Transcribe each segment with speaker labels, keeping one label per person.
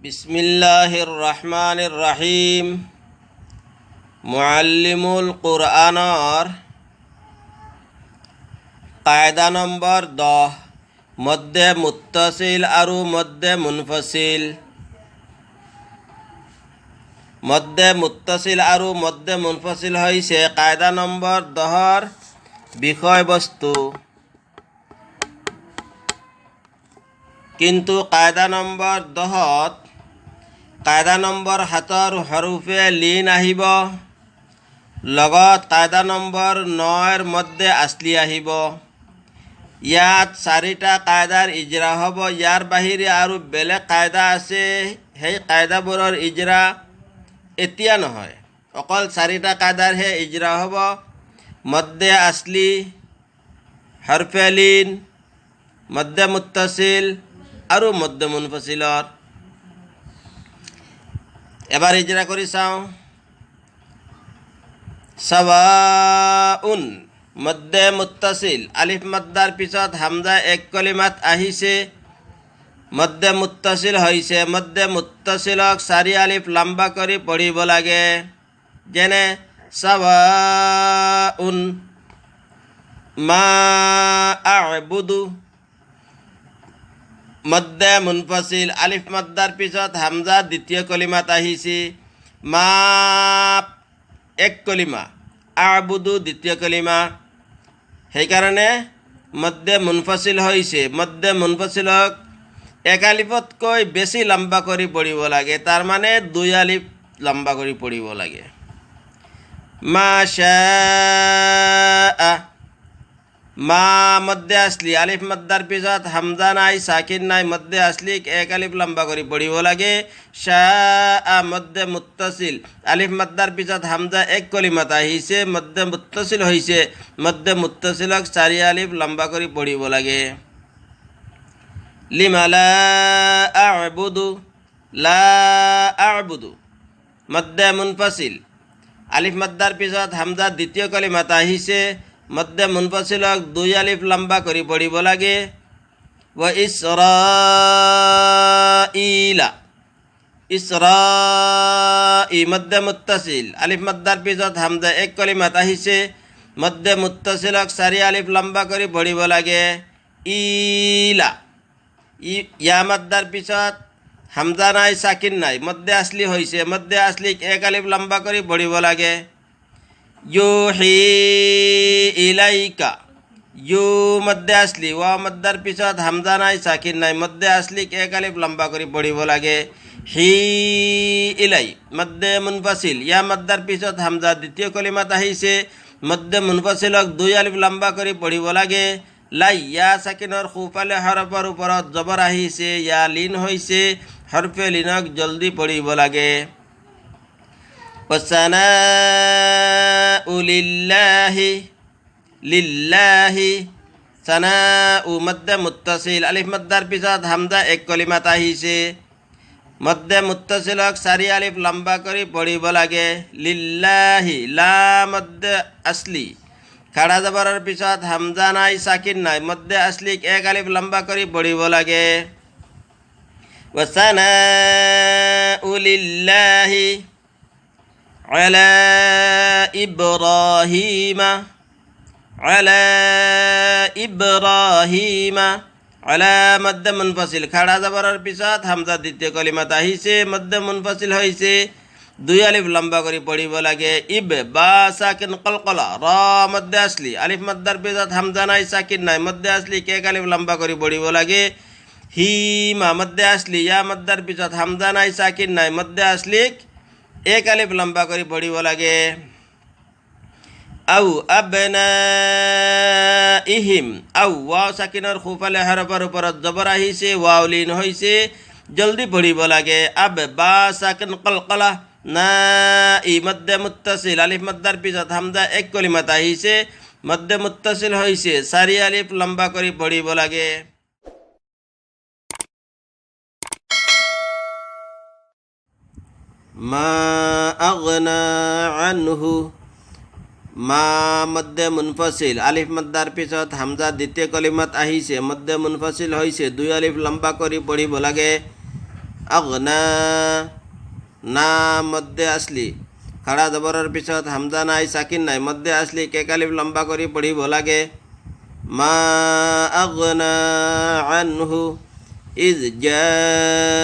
Speaker 1: बिस्मिल्लाहिर रहमानिर रहीम। मुअल्लिमुल कुरआनर कायदा नम्बर 10 मद्दे मुत्तसिल आरु मद्दे मुनफसिल। मद्दे मुत्तसिल आरु मद्दे मुनफसिल हइसे कायदा नम्बर 10 বিষয় বস্তু। কিন্তু কায়দা নম্বৰ 10 কায়দা নম্বৰ 7 হৰুফে লিন আহিব, লগত কায়দা নম্বৰ 9 মধ্যে আসলি আহিব। ইয়াত 4টা কায়দাৰ ইজৰা হ'ব। ইয়াৰ বাহিৰে আৰু বেলেগ কায়দা আছে, সেই কায়দাবোৰৰ ইজৰা এতিয়া নহয়, অকল 4টা কায়দাৰহে ইজৰা হ'ব। মধ্যে আসলি, হৰফে লিন, মধ্যে মুত্তাসিল আৰু মধ্যে মুনফাসিলৰ। এবাৰ ইজৰা কৰি চাওঁ। সাৱাউন মধ্যে মুত্তাসিল, আলিফ মাদ্দাৰ পিছত হামজা এক কলিমাত আহিছে, মধ্যে মুত্তাসিল হৈছে। মধ্যে মুত্তাসিলক 4 আলিফ লম্বা কৰি পঢ়িব লাগে, যেনে সাৱাউন মা আ'বুদু। মধ্যে মুনফাসিল, আলিফ মাদ্দাৰ পিছত হামজা দ্বিতীয় কলিমাত আহিছে, মা এক কলিমা, আ'বুদু দ্বিতীয় কলিমা, সেইকাৰণে মধ্যে মুনফাসিল হৈছে। মধ্যে মুনফাসিলক 1 আলিফতকৈ বেছি লম্বা কৰি পঢ়িব লাগে, তাৰ মানে 2 আলিফ লম্বা কৰি পঢ়িব লাগে। মাশাআ মা মধ্যে আসলি, আলিফ মাদ্দার পিছত হামজা নাই, সাকিন নাই, মধ্যে আসলি 1 আলিফ লম্বা করে পড়িব লাগে। শাআ মধ্যে মুত্তাসিল, আলিফ মাদ্দার পিছত হামজা এক কলিমাত আহিছে, মধ্যে মুত্তাসিল হয়েছে। মধ্যে মুত্তাসিলক 4 আলিফ লম্বা করে পড়িব লাগে। লিমা লা আ'বুদু, লা আ'বুদু মধ্যে মুনফাসিল, আলিফ মাদ্দার পিছত হামজা দ্বিতীয় কলিমাত আহিছে, মধ্যে মুনফাসিলক 2 আলিফ লম্বা করে পড়িব লাগে। ওয়া ইসরাঈলা, ইসরাঈ মধ্যে মুত্তাসিল, আলিফ মাদ্দার পিছত হামজা এক কলিমাত আহিছে, মধ্যে মুত্তাসিলক 4 আলিফ লম্বা করে পড়িব লাগে। ইলা ইয়া মাদ্দার পিছত হামজা নাই, সাকিন নাই, মধ্যে আসলি হয়েছে। মধ্যে আসলি 1 আলিফ লম্বা করে পড়িব লাগে। ইউহি ইলাইকা, ইউ মধ্যে আসলি, ওয়া মদ্দার পিছত হামজা নাই, সাকিন নাই, মধ্যে আসলি 1 আলিফ লম্বা করে পড়িব লাগে। হি ইলাই মধ্যে মুনফাসিল, ইয়া মদ্দার পিছত হামজা দ্বিতীয় কলিমাত আহিছে, মধ্যে মুনফাসিলক 2 আলিফ লম্বা করে পড়িব লাগে। লাই ইয়া সাকিনৰ সোঁফালে হৰফৰ ওপৰত জবৰ আহিছে, ইয়া লিন হৈছে, হৰফে লিনক জলদি পঢ়িব লাগে। ওয়াসানাউ লিল্লাহি, লিল্লাহি সানাউ মধ্যে মুত্তাসিল, আলিফ মাদ্দার পিছত হামজা এক কলিমাত আহিছে, মধ্যে মুত্তাসিলক 4 আলিফ লম্বা করে পড়িব লাগে। লিল্লাহি লা মধ্যে আসলি, খাড়া জবরের পিছত হামজা নাই, সাকিন নাই, মধ্যে আসলি 1 আলিফ লম্বা করে পড়িব লাগে। ওয়াসানাউ লিল্লাহি আলা ইব্রাহিমা, আলা ইব্রাহিমা, আলা মধ্যে মুনফাসিল, খাড়া জবরের পিছত হামজা দ্বিতীয় কলিমাত আহিছে, মধ্যে মুনফাসিল হয়েছে, 2 আলিফ লম্বা করে পড়িব লাগে। ইব বা সাকিন কলকলা, র মধ্যে আসলি, আলিফ মাদ্দার পিছত হামজা নাই, সাকিন নাই, মধ্যে আসলি 1 আলিফ লম্বা করে পড়িব লাগে। হিমা মধ্যে আসলি, ইয়া মাদ্দার পিছত হামজা নাই, সাকিন নাই, মধ্যে আসলি 1 আলিফ লম্বা করে পড়িব লাগে। আউ আবনাইহিম, আউ ওয়াও সাকিনৰ সোঁফালে হৰফৰ ওপৰত জবৰ আহিছে, ওয়াও লিন হৈছে, জলদি পঢ়িব লাগে। আব বা সাকিন কলকলা, না ই মধ্যে মুত্তাসিল, আলিফ মাদ্দাৰ পিছত হামজা এক কলিমাত আহিছে, মধ্যে মুত্তাসিল হৈছে, 4 আলিফ লম্বা কৰি পঢ়িব লাগে। মা আগনা আনহু, মা মধ্যে মুনফাসিল, আলিফ মাদ্দার পিছত হামজা দ্বিতীয় কলিমাত আহিছে, মধ্যে মুনফাসিল হৈছে, 2 আলিফ লম্বা কৰি পঢ়িব লাগে। আগনা না মধ্যে আসলি খাড়া জবরের পিছত হামজা নাই সাকিন নাই মধ্যে আসলি কেক আলিফ লম্বা করে পড়িব লাগে মা আগনা আনহু ইজ জাউকা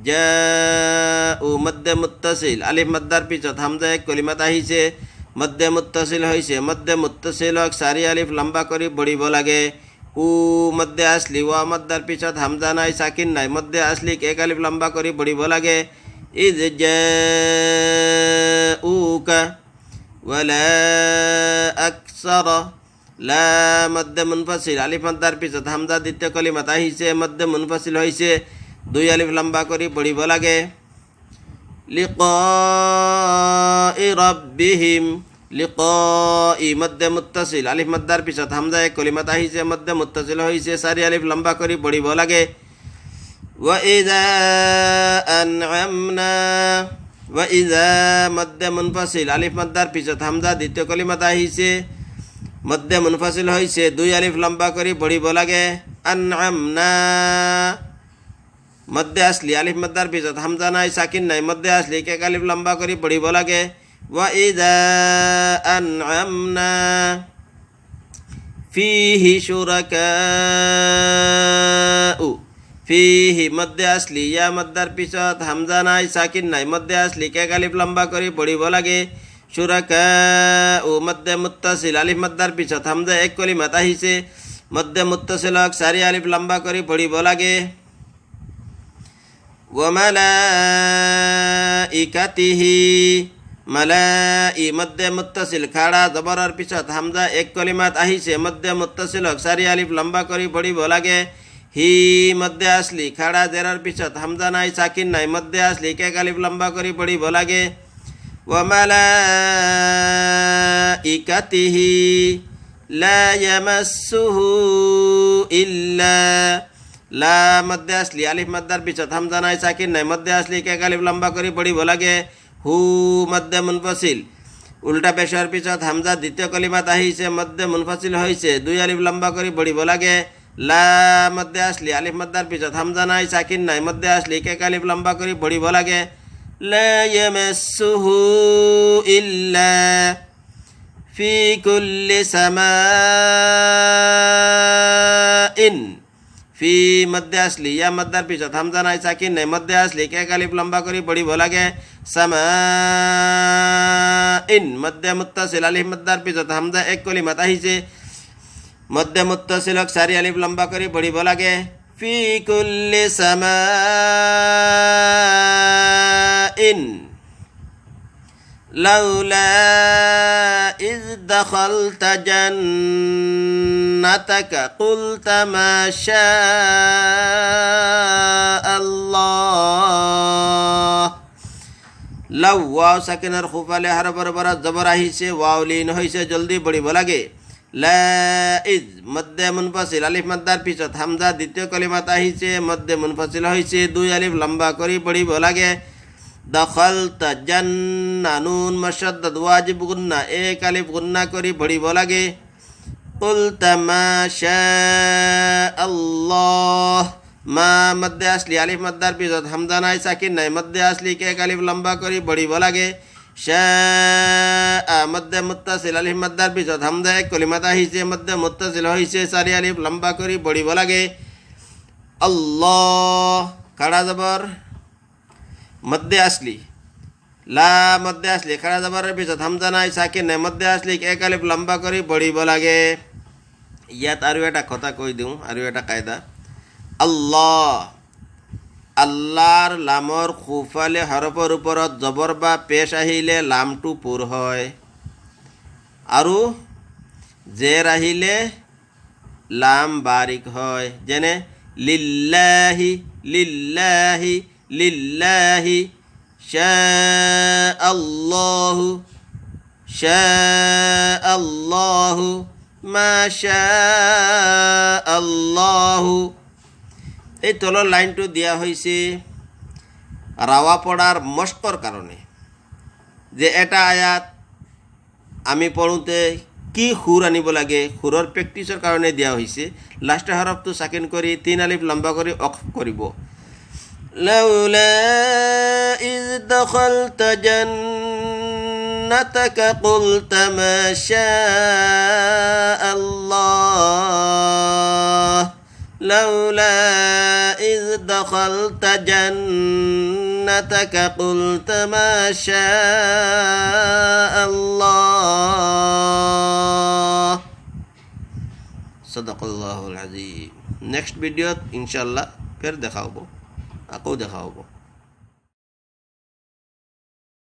Speaker 1: জাউ মধ্যে মুত্তাসিল আলিফ মাদ্দার পিছত হামজা এক কলিমাত আহিছে মধ্যে মুত্তাসিল হয়েছে মধ্যে মুত্তাসিলক সারি আলিফ লম্বা করে পড়িব লাগে উ মধ্যে আসলি ওয়া মাদ্দার পিছত হামজা নাই সাকিন নাই মধ্যে আসলি এক আলিফ লম্বা করে পড়িব লাগে ইজ জাউকা ওয়ালা আকসার লা মধ্যে মুনফাসিল আলিফ মাদ্দার পিছত হামজা দ্বিতীয় কলিমাত আহিছে মধ্যে মুনফাসিল হয়েছে দুই আলিফ লম্বা করে পড়িব লাগে লিকাই রাব্বিহিম লিকাই মধ্যে মুত্তাসিল আলিফ মাদ্দার পিছত হামজা এক কলিমাত আহিছে মধ্যে মুত্তাসিল হয়েছে চারি আলিফ লম্বা করে পড়িব লাগে ওয়া ইযা আনআমনা ওয়া ইযা মধ্যে মুনফাসিল আলিফ মাদ্দার পিছত হামজা দ্বিতীয় কলিমাত আহিছে মধ্যে মুনফাসিল হয়েছে দুই আলিফ লম্বা করে পড়িব লাগে আনআমনা মধ্যে আসলি আলিফ মাদ্দার পিছত হামজা নাই সাকিন নাই মধ্যে আসলি এক আলিফ লম্বা করে পড়িব লাগে ওয়া ইযা আনআমনা ফিহি শুরাকাউ ফিহি মধ্যে আসলি ইয়া মাদ্দার পিছত হামজা নাই সাকিন নাই মধ্যে আসলি এক আলিফ লম্বা করে পড়িব লাগে শুরাকাউ মধ্যে মুত্তাসিল আলিফ মাদ্দার পিছত হামজা এক কলিমাত আহিছে মধ্যে মুত্তাসিলক চারি আলিফ লম্বা করে পড়িব লাগে ওয়ামালাইকাতিহি মালাই মধ্যে মুত্তাসিল খাড়া জবরের পিছত হামজা এক কলিমাত আহিছে মধ্যে মুত্তাসিলক চারি আলিফ লম্বা করে পড়িব লাগে হি মধ্যে আসলি খাড়া জেরার পিছত হামজা নাই সাকিন নাই মধ্যে আসলি এক আলিফ লম্বা করে পড়িব লাগে ওয়ামালাইকাতিহি লা ইয়ামাসসুহু ইল্লা লা মধ্যে আসলি আলিফ মাদ্দার পিছত হামজা নাই সাকিন নাই মধ্যে আসলি এক আলিফ লম্বা করে পড়িব লাগে হু মধ্যে মুনফাসিল উল্টা পেশার পিছত হামজা দ্বিতীয় কলিমাত আহিছে মধ্যে মুনফাসিল হয়েছে দুই আলিফ লম্বা করে পড়িব লাগে লা মধ্যে আসলি আলিফ মাদ্দার পিছত হামজা নাই সাকিন নাই মধ্যে আসলি এক আলিফ লম্বা করে পড়িব লাগে লা ইয়ামাসসুহু ইল্লা ফি কুল্লি সামাইন ফি মধ্যে আসলি ইয়া মাদ্দার পিছত হামজা নাই সাকিন নাই মধ্যে আসলি এক আলিফ লম্বা করে পড়িব লাগে সামাইন মধ্যে মুত্তাসিল আলিফ মাদ্দার পিছত হামজা এক কলিমাত আহিছে মধ্যে মুত্তাসিলক চারি আলিফ লম্বা করে পড়িব লাগে ফি কুল্লি সামাইন লাউলা ইয দাখালতা জান্নাতাকা কুলতা মা শাআল্লাহ লাউ ওয়াও সাকিনার খুফালে হরফর বরাত জবর আহিছে ওয়াও লিন হইছে জলদি পড়িব লাগে লা ইয মধ্যে মুনফাসিল আলিফ মাদ্দার পিছত হামজা দ্বিতীয় কলিমাত আহিছে মধ্যে মুনফাসিল হইছে দুই আলিফ লম্বা করে পড়িব লাগে দখলতা জান্না নুন মুশাদ্দাদ ওয়াজিব গুন্না এক আলিফ গুন্না করে পড়িব লাগে কুলতা মা শাআল্লাহ মা মধ্যে আসলি আলিফ মাদ্দার পিছত হামজা নাই সাকিন নাই মধ্যে আসলি এক আলিফ লম্বা করে পড়িব লাগে শাআ মধ্যে মুত্তাসিল আলিফ মাদ্দার পিছত হামজা এক কলিমাত আহিছে মধ্যে মুত্তাসিল হইছে চারি আলিফ লম্বা করে পড়িব লাগে আল্লাহ খাড়া জবর মধ্যে আসলি লা মধ্যে আসলি খাড়া জবরের পিছত হামজা নাই সাকিন নাই মধ্যে আসলি এক আলিফ লম্বা করে পড়িব লাগে ইয়াত আৰু এটা কথা কৈ দিওঁ আৰু এটা কায়দা আল্লাহ আল্লাহর লামর খুফালে হরফর উপরত জবর বা পেশ আহিলে লামটো পুর হয় আৰু জের আহিলে লাম বারিক হয় যেনে লিল্লাহি লিল্লাহি লিল্লাহি শাআল্লাহু শাআল্লাহু মা শাআল্লাহু এই তলৰ লাইনটো দিয়া হয়েছে রাওয়া পড়ার মস্কর কারণে যে এটা আয়াত আমি পড়ুতে কি সুর আনিব লাগে সুৰৰ প্ৰেক্টিছৰ কাৰণে দিয়া হৈছে লাষ্ট হৰফটো সাকিন কৰি 3 আলিফ লম্বা কৰি অকফ কৰিব লাউলা ইজ দখলত জান্নাতাকা কুলত মা শাআ আল্লাহ লাউলা ইজ দখলত জান্নাতাকা কুলত মা শাআ আল্লাহ সদাকাল্লাহুল আযীম নেক্সট ভিডিওত ইনশাআল্লাহ ফের দেখা হবো আকৌ দেখা হবো